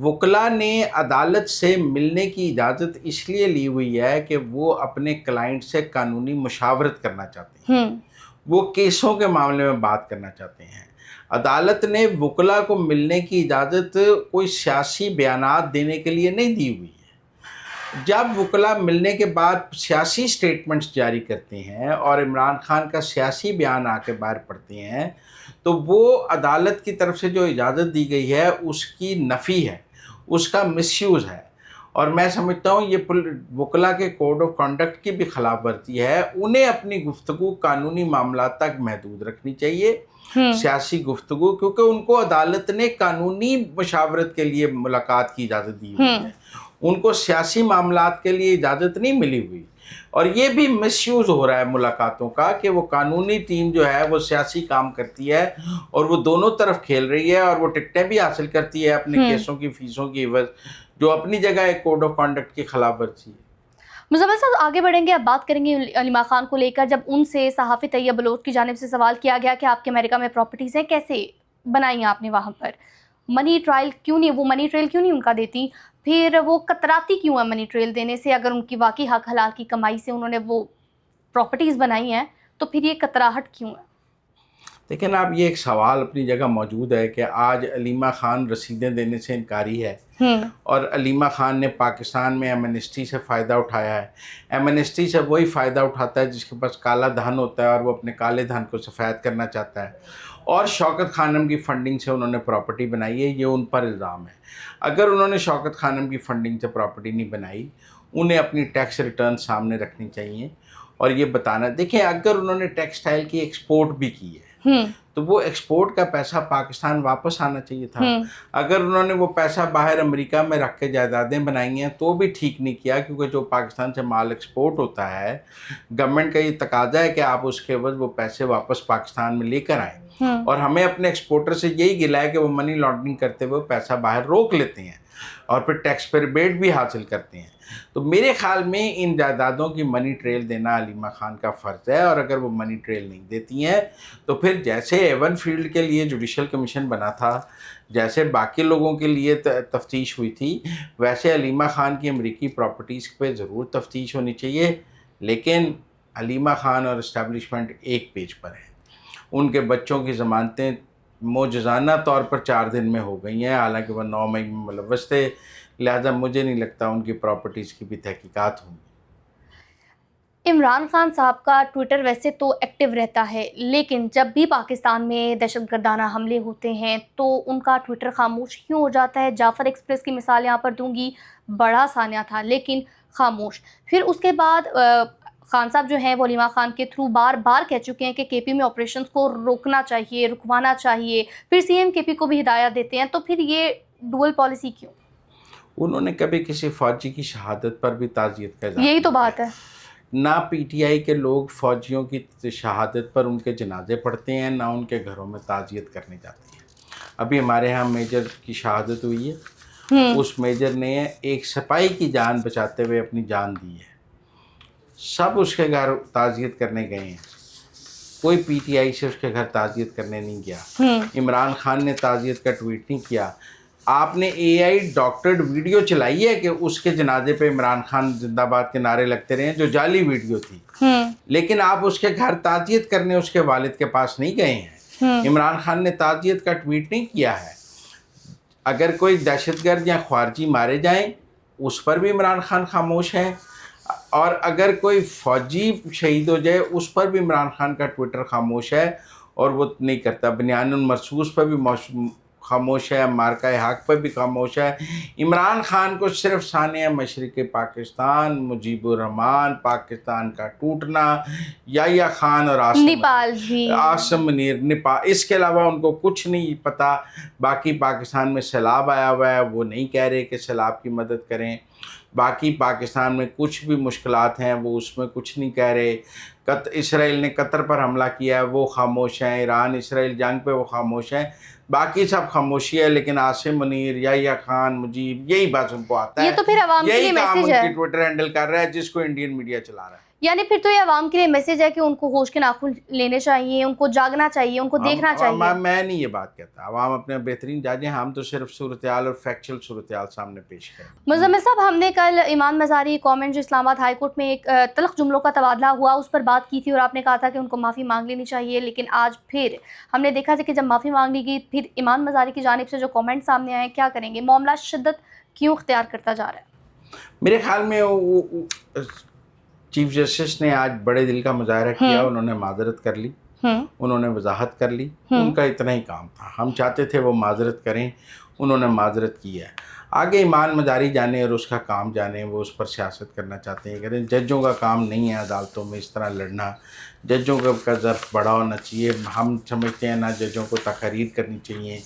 وکلا نے عدالت سے ملنے کی اجازت اس لیے لی ہوئی ہے کہ وہ اپنے کلائنٹ سے قانونی مشاورت کرنا چاہتے ہیں، وہ کیسوں کے معاملے میں بات کرنا چاہتے ہیں۔ عدالت نے وکلا کو ملنے کی اجازت کوئی سیاسی بیانات دینے کے لیے نہیں دی ہوئی ہے۔ جب وکلا ملنے کے بعد سیاسی سٹیٹمنٹس جاری کرتے ہیں اور عمران خان کا سیاسی بیان آ کے باہر پڑتے ہیں تو وہ عدالت کی طرف سے جو اجازت دی گئی ہے اس کی نفی ہے، اس کا مس یوز ہے، اور میں سمجھتا ہوں یہ وکلا کے کوڈ آف کنڈکٹ کی بھی خلاف ورزی ہے۔ انہیں اپنی گفتگو قانونی معاملات تک محدود رکھنی چاہیے، سیاسی گفتگو، کیونکہ ان کو عدالت نے قانونی مشاورت کے لیے ملاقات کی اجازت دی ہوئی ہے، ان کو سیاسی معاملات کے لیے اجازت نہیں ملی ہوئی۔ اور یہ بھی مس یوز ہو رہا ہے ملاقاتوں کا کہ وہ قانونی ٹیم جو ہے وہ سیاسی کام کرتی ہے اور وہ دونوں طرف کھیل رہی ہے، اور وہ ٹکٹیں بھی حاصل کرتی ہے اپنے کیسوں کی فیسوں کی عوض، جو اپنی جگہ ایک کوڈ آف کنڈکٹ کی خلاف ورزی ہے۔ مزمل صاحب آگے بڑھیں گے، اب بات کریں گے علیمہ خان کو لے کر۔ جب ان سے صحافی طیب بلوچ کی جانب سے سوال کیا گیا کہ آپ کے امریکہ میں پراپرٹیز ہیں، کیسے بنائی ہیں آپ نے وہاں پر، منی ٹرائل کیوں نہیں، وہ منی ٹریل کیوں نہیں ان کا دیتی، پھر وہ کتراتی کیوں ہیں منی ٹریل دینے سے؟ اگر ان کی واقعی حق حلال کی کمائی سے انہوں نے وہ پراپرٹیز بنائی ہیں تو پھر یہ کتراہٹ کیوں ہے؟ لیکن اب یہ ایک سوال اپنی جگہ موجود ہے کہ آج علیمہ خان رسیدیں دینے سے انکاری ہے، اور علیمہ خان نے پاکستان میں ایمنسٹی سے فائدہ اٹھایا ہے۔ ایمنسٹی سے وہی فائدہ اٹھاتا ہے جس کے پاس کالا دھن ہوتا ہے اور وہ اپنے کالے دھن کو سفید کرنا چاہتا ہے، اور شوکت خانم کی فنڈنگ سے انہوں نے پراپرٹی بنائی ہے، یہ ان پر الزام ہے۔ اگر انہوں نے شوکت خانم کی فنڈنگ سے پراپرٹی نہیں بنائی، انہیں اپنی ٹیکس ریٹرن سامنے رکھنی چاہیے اور یہ بتانا، دیکھیں اگر انہوں نے ٹیکسٹائل کی ایکسپورٹ بھی کی ہے تو وہ ایکسپورٹ کا پیسہ پاکستان واپس آنا چاہیے تھا۔ اگر انہوں نے وہ پیسہ باہر امریکہ میں رکھ کے جائیدادیں بنائی ہیں تو بھی ٹھیک نہیں کیا، کیونکہ جو پاکستان سے مال ایکسپورٹ ہوتا ہے، گورنمنٹ کا یہ تقاضا ہے کہ آپ اس کے عوض وہ پیسے واپس پاکستان میں لے کر آئیں، اور ہمیں اپنے ایکسپورٹر سے یہی گلہ ہے کہ وہ منی لانڈرنگ کرتے ہوئے پیسہ باہر روک لیتے ہیں اور پھر ٹیکس پہ ریبیٹ بھی حاصل کرتے ہیں۔ تو میرے خیال میں ان جائیدادوں کی منی ٹریل دینا علیمہ خان کا فرض ہے، اور اگر وہ منی ٹریل نہیں دیتی ہیں تو پھر جیسے ایون فیلڈ کے لیے جوڈیشل کمیشن بنا تھا، جیسے باقی لوگوں کے لیے تفتیش ہوئی تھی، ویسے علیمہ خان کی امریکی پراپرٹیز پہ ضرور تفتیش ہونی چاہیے، لیکن علیمہ خان اور اسٹیبلشمنٹ ایک پیج پر ہیں۔ ان کے بچوں کی ضمانتیں معجزانہ طور پر 4 دن میں ہو گئی ہیں، حالانکہ وہ 9 مئی میں ملوث تھے، لہذا مجھے نہیں لگتا ان کی پراپرٹیز کی بھی تحقیقات ہوں گی۔ عمران خان صاحب کا ٹویٹر ویسے تو ایکٹیو رہتا ہے، لیکن جب بھی پاکستان میں دہشت گردانہ حملے ہوتے ہیں تو ان کا ٹویٹر خاموش کیوں ہو جاتا ہے؟ جعفر ایکسپریس کی مثال یہاں پر دوں گی، بڑا سانیہ تھا لیکن خاموش۔ پھر اس کے بعد خان صاحب جو ہیں وہ علیمہ خان کے تھرو بار بار کہہ چکے ہیں کہ کے پی میں آپریشنز کو روکنا چاہیے، رکوانا چاہیے، پھر سی ایم کے پی کو بھی ہدایت دیتے ہیں، تو پھر یہ ڈوئل پالیسی کیوں؟ انہوں نے کبھی کسی فوجی کی شہادت پر بھی تعزیت کا اظہار، یہی تو بات ہے، نہ پی ٹی آئی کے لوگ فوجیوں کی شہادت پر ان کے جنازے پڑھتے ہیں، نہ ان کے گھروں میں تعزیت کرنے جاتے ہیں۔ ابھی ہمارے ہاں میجر کی شہادت ہوئی ہے، اس میجر نے ایک سپاہی کی جان بچاتے ہوئے اپنی جان دی ہے، سب اس کے گھر تعزیت کرنے گئے ہیں، کوئی پی ٹی آئی سے اس کے گھر تعزیت کرنے نہیں گیا۔ عمران خان نے تعزیت کا ٹویٹ نہیں کیا۔ آپ نے اے آئی ڈاکٹرڈ ویڈیو چلائی ہے کہ اس کے جنازے پہ عمران خان زندہ باد کے نعرے لگتے رہے، جو جعلی ویڈیو تھی، لیکن آپ اس کے گھر تعزیت کرنے اس کے والد کے پاس نہیں گئے ہیں۔ عمران خان نے تعزیت کا ٹویٹ نہیں کیا ہے۔ اگر کوئی دہشت گرد یا خارجی مارے جائیں اس پر بھی عمران خان خاموش ہے، اور اگر کوئی فوجی شہید ہو جائے اس پر بھی عمران خان کا ٹویٹر خاموش ہے، اور وہ نہیں کرتا۔ بنیان المرصوص پر بھی خاموش ہے، مارکہ حق پر بھی خاموش ہے۔ عمران خان کو صرف ثانیہ مشرق پاکستان، مجیب الرحمان، پاکستان کا ٹوٹنا، یحییٰ خان اور عاصم منیر، نیپال، اس کے علاوہ ان کو کچھ نہیں پتہ۔ باقی پاکستان میں سیلاب آیا ہوا ہے، وہ نہیں کہہ رہے کہ سیلاب کی مدد کریں۔ باقی پاکستان میں کچھ بھی مشکلات ہیں وہ اس میں کچھ نہیں کہہ رہے۔ اسرائیل نے قطر پر حملہ کیا ہے، وہ خاموش ہیں۔ ایران اسرائیل جنگ پہ وہ خاموش ہیں۔ باقی سب خاموشی ہے، لیکن عاصم منیر، یحییٰ خان، مجیب، یہی بات ان کو آتا ہے۔ یہ تو پھر عوام کے لیے میسج ہے، یہی کام ان کی ٹویٹر ہینڈل کر رہا ہے جس کو انڈین میڈیا چلا رہا ہے۔ یعنی پھر تو یہ عوام کے لیے میسج ہے کہ ان کو ہوش کے ناخن لینے چاہیے، ان کو جاگنا چاہیے، ان کو دیکھنا چاہیے. میں نہیں یہ بات کہتا، عوام اپنے بہترین جج ہیں، ہم تو صرف صورتحال اور فیکچوئل صورتحال سامنے پیش کریں. مزمل صاحب، ہم نے کل ایمان مزاری کامنٹ جو اسلام آباد ہائی کورٹ میں ایک تلخ جملوں کا تبادلہ ہوا اس پر بات کی تھی، اور آپ نے کہا تھا کہ ان کو معافی مانگ لینی چاہیے، لیکن آج پھر ہم نے دیکھا تھا کہ جب معافی مانگ لی گئی پھر ایمان مزاری کی جانب سے جو کامنٹ سامنے آئے، کیا کریں گے؟ معاملہ شدت کیوں اختیار کرتا جا رہا ہے؟ میرے خیال میں چیف جسٹس نے آج بڑے دل کا مظاہرہ کیا، انہوں نے معذرت کر لی، انہوں نے وضاحت کر لی، ان کا اتنا ہی کام تھا. ہم چاہتے تھے وہ معذرت کریں، انہوں نے معذرت کی ہے. آگے ایمان مزاری جانے اور اس کا کام جانے، وہ اس پر سیاست کرنا چاہتے ہیں کریں. ججوں کا کام نہیں ہے عدالتوں میں اس طرح لڑنا، ججوں کا ظرف بڑا ہونا چاہیے. ہم سمجھتے ہیں نہ ججوں کو تقاریر کرنی چاہیے،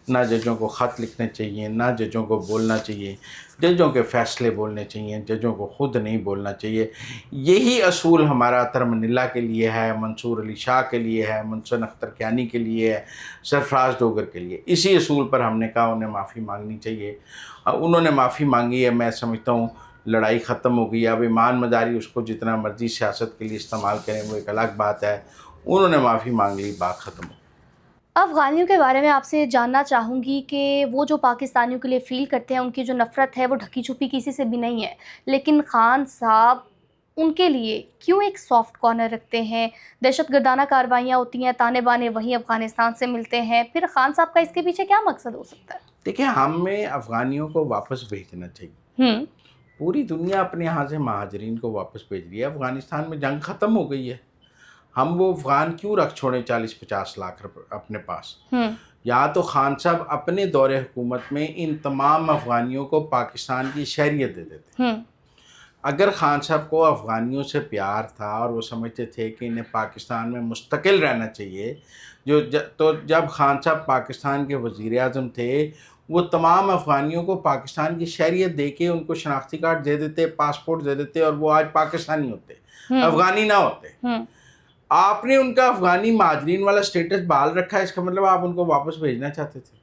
نہ ججوں کو خط لکھنے چاہیے، نہ ججوں کو بولنا چاہیے. ججوں کے فیصلے بولنے چاہیے، ججوں کو خود نہیں بولنا چاہیے. یہی اصول ہمارا اطہر منیلا کے لیے ہے، منصور علی شاہ کے لیے ہے، محسن اختر کیانی کے لیے ہے، سرفراز ڈوگر کے لیے. اسی اصول پر ہم نے کہا انہیں معافی مانگنی چاہیے. انہوں نے معافی مانگی ہے، میں سمجھتا ہوں لڑائی ختم ہو گئی. اب ایمان مزاری اس کو جتنا مرضی سیاست کے لیے استعمال کریں وہ ایک الگ بات ہے. انہوں نے معافی مانگ لی، بات ختم ہو. افغانیوں کے بارے میں آپ سے جاننا چاہوں گی کہ وہ جو پاکستانیوں کے لیے فیل کرتے ہیں، ان کی جو نفرت ہے وہ ڈھکی چھپی کسی سے بھی نہیں ہے، لیکن خان صاحب ان کے لیے کیوں ایک سافٹ کارنر رکھتے ہیں؟ دہشت گردانہ کاروائیاں ہوتی ہیں، تانے بانے وہیں افغانستان سے ملتے ہیں، پھر خان صاحب کا اس کے پیچھے کیا مقصد ہو سکتا ہے؟ دیکھیں، ہمیں افغانیوں کو واپس بھیجنا چاہیے. پوری دنیا اپنے یہاں سے مہاجرین کو واپس بھیج رہی ہے. افغانستان میں جنگ ختم ہو گئی ہے، ہم وہ افغان کیوں رکھ چھوڑیں 40-50 لاکھ اپنے پاس؟ یا تو خان صاحب اپنے دور حکومت میں ان تمام افغانیوں کو پاکستان کی شہریت دے دیتے. اگر خان صاحب کو افغانیوں سے پیار تھا اور وہ سمجھتے تھے کہ انہیں پاکستان میں مستقل رہنا چاہیے، تو جب خان صاحب پاکستان کے وزیر اعظم تھے وہ تمام افغانیوں کو پاکستان کی شہریت دے کے ان کو شناختی کارڈ دے دیتے، پاسپورٹ دے دیتے، اور وہ آج پاکستانی ہوتے، افغانی نہ ہوتے. آپ نے ان کا افغانی مہاجرین والا سٹیٹس بحال رکھا ہے، اس کا مطلب آپ ان کو واپس بھیجنا چاہتے تھے.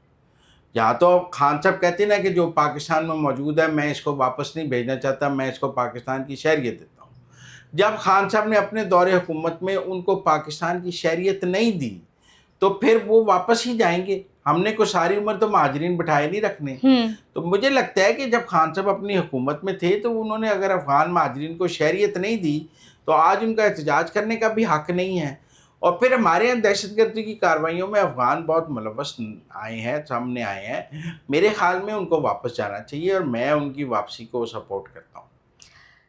یا تو خان صاحب کہتے ہیں نا کہ جو پاکستان میں موجود ہے میں اس کو واپس نہیں بھیجنا چاہتا، میں اس کو پاکستان کی شہریت دیتا ہوں. جب خان صاحب نے اپنے دور حکومت میں ان کو پاکستان کی شہریت نہیں دی تو پھر وہ واپس ہی جائیں گے. ہم نے کوئی ساری عمر تو مہاجرین بٹھائے نہیں رکھنے. تو مجھے لگتا ہے کہ جب خان صاحب اپنی حکومت میں تھے تو انہوں نے اگر افغان مہاجرین کو شہریت نہیں دی تو آج ان کا احتجاج کرنے کا بھی حق نہیں ہے. اور پھر ہمارے یہاں دہشت گردی کی کارروائیوں میں افغان بہت ملوث آئے ہیں، سامنے آئے ہیں. میرے خیال میں ان کو واپس جانا چاہیے اور میں ان کی واپسی کو سپورٹ کرتا ہوں.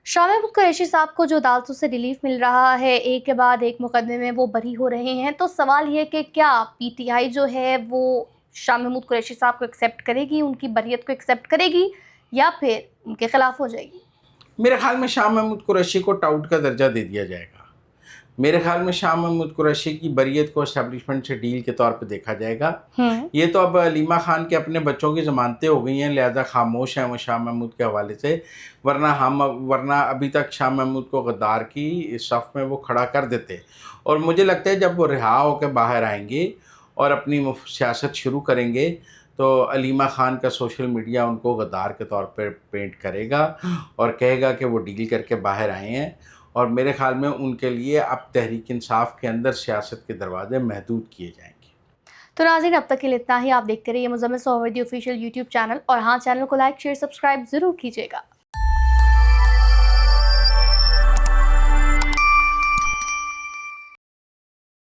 شاہ محمود قریشی صاحب کو جو عدالتوں سے ریلیف مل رہا ہے، ایک کے بعد ایک مقدمے میں وہ بری ہو رہے ہیں، تو سوال یہ کہ کیا پی ٹی آئی جو ہے وہ شاہ محمود قریشی صاحب کو ایکسیپٹ کرے گی، ان کی بریت کو ایکسیپٹ کرے گی، یا پھر ان کے خلاف ہو جائے گی؟ میرے خیال میں شاہ محمود قریشی کو ٹاؤٹ کا درجہ دے دیا جائے گا. میرے خیال میں شاہ محمود قریشی کی بریت کو اسٹیبلشمنٹ سے ڈیل کے طور پہ دیکھا جائے گا. یہ تو اب علیمہ خان کے اپنے بچوں کی ضمانتیں ہو گئی ہیں، لہذا خاموش ہیں وہ شاہ محمود کے حوالے سے. ورنہ ابھی تک شاہ محمود کو غدار کی صف میں وہ کھڑا کر دیتے. اور مجھے لگتا ہے جب وہ رہا ہو کے باہر آئیں گے اور اپنی سیاست شروع کریں گے تو علیمہ خان کا سوشل میڈیا ان کو غدار کے طور پر پینٹ کرے گا اور کہے گا کہ وہ ڈیل کر کے باہر آئے ہیں. اور میرے خیال میں ان کے لیے اب تحریک انصاف کے اندر سیاست کے دروازے محدود کیے جائیں گے. تو ناظرین، اب تک کے لیے اتنا ہی. آپ دیکھتے رہیے مزمل سہروردی آفیشیل یوٹیوب چینل، اور ہاں، چینل کو لائک، شیئر، سبسکرائب ضرور کیجیے گا.